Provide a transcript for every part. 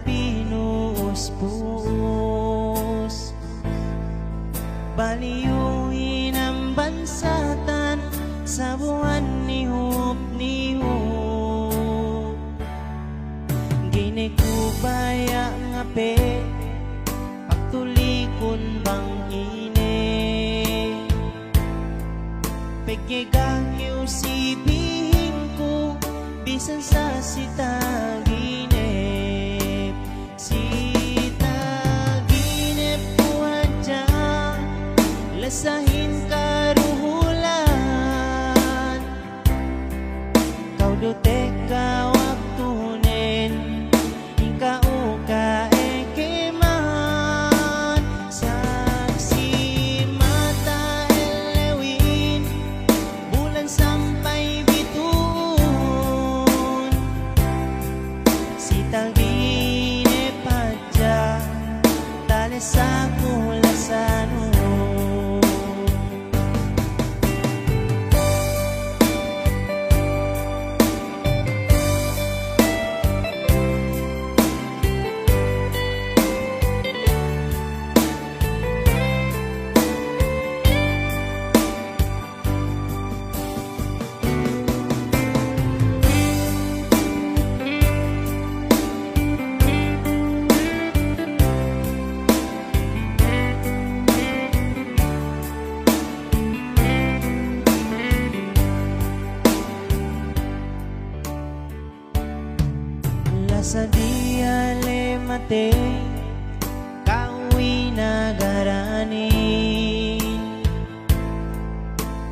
pinuus-puus. Baliyuin ang bansatan sa buwan ni Hupnihup. Ginekubaya nga pe pagtulikon bang ine. Pagkigahyo si bihing ko bisan sa sitaginip. Sitaginip po adya lasahin karuhulan. Kau dote ka waktunen ikaw ka ekeman. Saksi mata elewin bulan sampai bitun. Sitaginip adya tali sa kulasan. Sa dia le mate kawi nagaranin.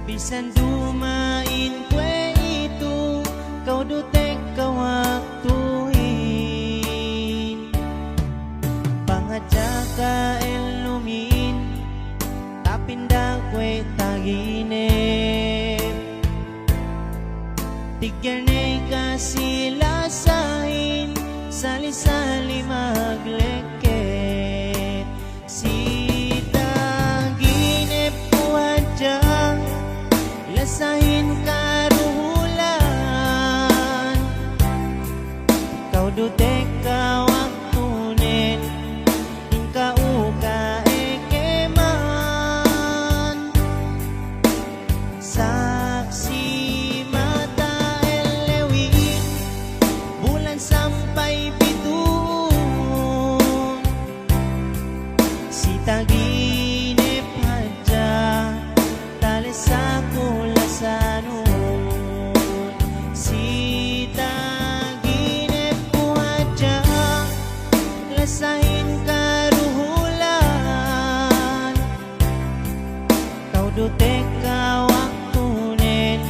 Bisan dumain kwe itu kau dutek kawaktuin. Pangadya ka elumin tapinda kwe taginip. Tigyarnay ka sila sahin sali-sali magleket. Sitaginip po adya lasahin karuhulan. Kau dutek ka waktunen ingkau ka ekeman. Saksi mata elewin bulan sampai bitun. Sitaginip adya tali sa kulasanun. Sitaginip po adya lasahin karuhulan. Kau dutek ka waktunen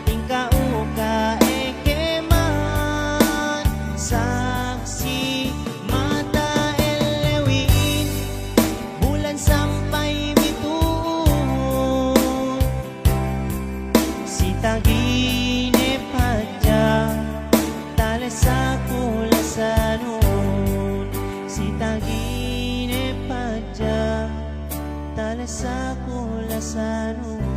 ingkau ka ekeman. Saksi mata elewin bulan sampai bitun. Sitaginip adya tali sa kulasanun. Sitaginip adya tali sa kulasanun.